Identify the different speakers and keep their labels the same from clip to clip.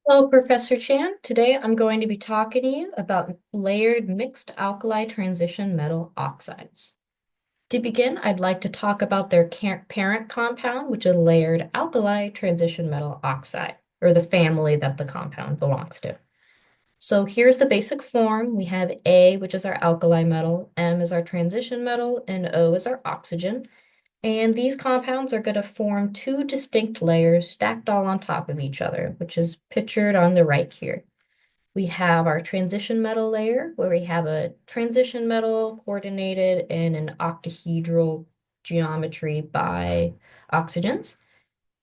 Speaker 1: Hello, Professor Chan. Today I'm going to be talking to you about layered mixed alkali transition metal oxides. To begin, I'd like to talk about their parent compound, which is layered alkali transition metal oxide, or the family that the compound belongs to. So here's the basic form. We have A, which is our alkali metal, M is our transition metal, and O is our oxygen. And these compounds are going to form two distinct layers stacked all on top of each other, which is pictured on the right here. We have our transition metal layer, where we have a transition metal coordinated in an octahedral geometry by oxygens.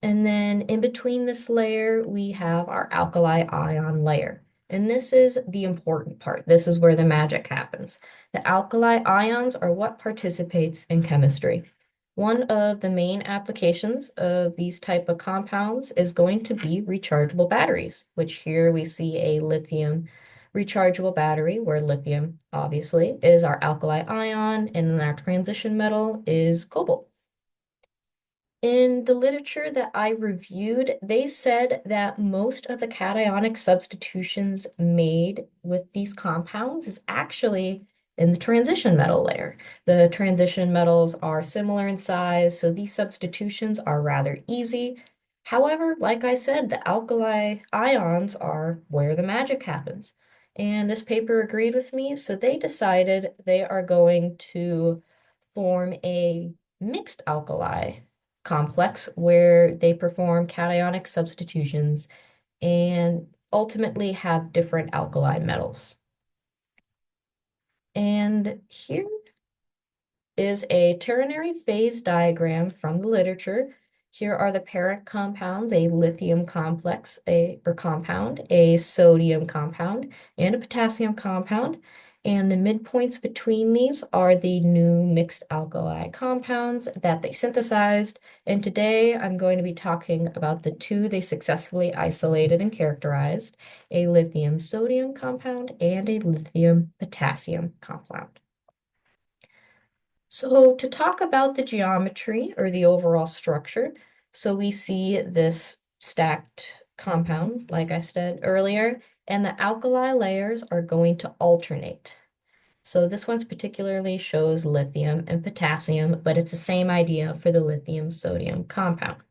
Speaker 1: And then in between this layer, we have our alkali ion layer. And this is the important part. This is where the magic happens. The alkali ions are what participates in chemistry. One of the main applications of these type of compounds is going to be rechargeable batteries, which here we see a lithium rechargeable battery, where lithium obviously is our alkali ion and then our transition metal is cobalt. In the literature that I reviewed, they said that most of the cationic substitutions made with these compounds is actually in the transition metal layer. The transition metals are similar in size, so these substitutions are rather easy. However, like I said, the alkali ions are where the magic happens. And this paper agreed with me, so they decided they are going to form a mixed alkali complex where they perform cationic substitutions and ultimately have different alkali metals. And here is a ternary phase diagram from the literature. Here are the parent compounds, a lithium complex, or compound, a sodium compound, and a potassium compound. And the midpoints between these are the new mixed alkali compounds that they synthesized. And today I'm going to be talking about the two they successfully isolated and characterized, a lithium sodium compound and a lithium potassium compound. So to talk about the geometry or the overall structure, so we see this stacked compound, like I said earlier, and the alkali layers are going to alternate. So this one's particularly shows lithium and potassium, but it's the same idea for the lithium sodium compound.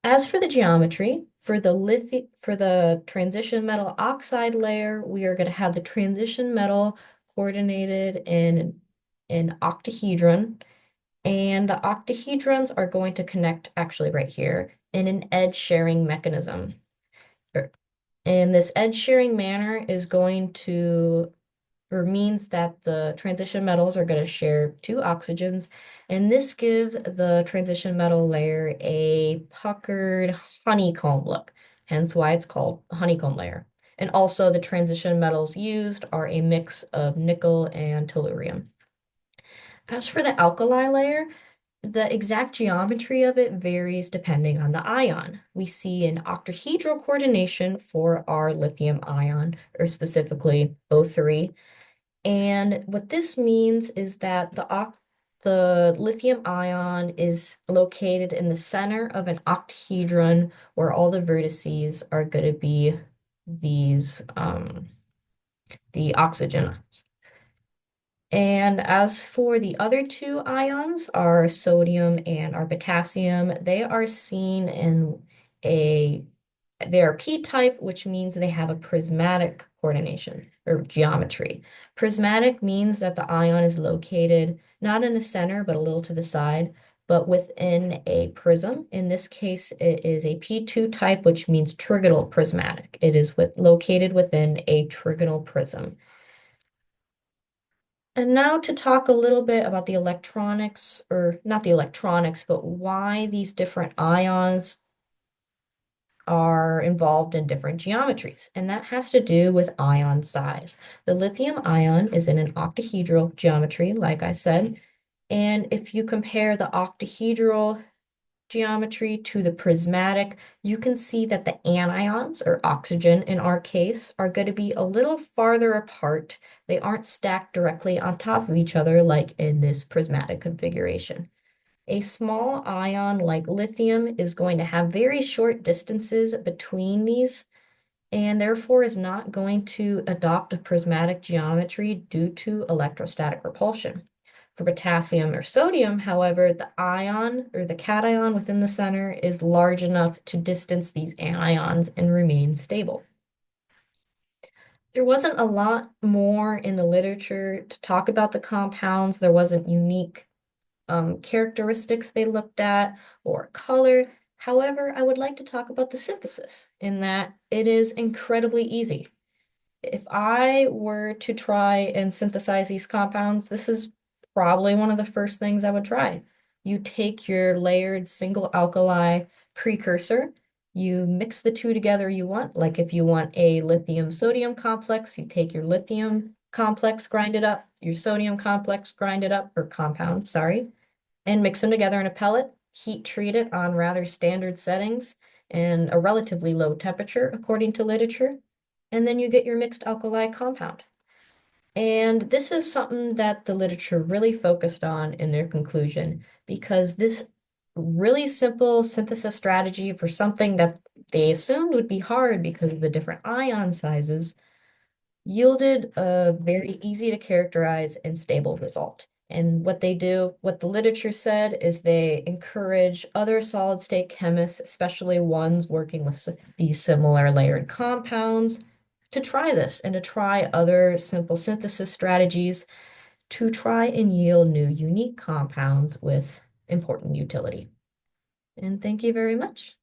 Speaker 1: As for the geometry, for the transition metal oxide layer, we are going to have the transition metal coordinated in an octahedron, and the octahedrons are going to connect actually right here in an edge sharing mechanism. And this edge sharing manner is going to or means that the transition metals are going to share two oxygens, and this gives the transition metal layer a puckered honeycomb look, hence why it's called a honeycomb layer. And also the transition metals used are a mix of nickel and tellurium. As for the alkali layer, the exact geometry of it varies depending on the ion. We see an octahedral coordination for our lithium ion, or specifically O3, and what this means is that the lithium ion is located in the center of an octahedron where all the vertices are going to be these the oxygen. And as for the other two ions, our sodium and our potassium, they are seen in a they're p-type, which means they have a prismatic coordination or geometry. Prismatic means that the ion is located not in the center, but a little to the side, but within a prism. In this case, it is a p2 type, which means trigonal prismatic. It is located within a trigonal prism. And now to talk a little bit about the electronics, or not the electronics, but why these different ions are involved in different geometries, and that has to do with ion size. The lithium ion is in an octahedral geometry, like I said, and if you compare the octahedral geometry to the prismatic, you can see that the anions, or oxygen in our case, are going to be a little farther apart. They aren't stacked directly on top of each other like in this prismatic configuration. A small ion like lithium is going to have very short distances between these and therefore is not going to adopt a prismatic geometry due to electrostatic repulsion. For potassium or sodium, however, the ion or the cation within the center is large enough to distance these anions and remain stable. There wasn't a lot more in the literature to talk about the compounds. There wasn't unique characteristics they looked at or color. However, I would like to talk about the synthesis in that it is incredibly easy. If I were to try and synthesize these compounds, this is probably one of the first things I would try. You take your layered single alkali precursor, you mix the two together you want. Like if you want a lithium sodium complex, you take your lithium complex, grind it up, your sodium complex, grind it up, or compound, sorry, and mix them together in a pellet, heat treat it on rather standard settings and a relatively low temperature according to literature, and then you get your mixed alkali compound. And this is something that the literature really focused on in their conclusion because this really simple synthesis strategy for something that they assumed would be hard because of the different ion sizes yielded a very easy to characterize and stable result. And what the literature said is they encourage other solid state chemists, especially ones working with these similar layered compounds, to try this and to try other simple synthesis strategies to try and yield new unique compounds with important utility. And thank you very much.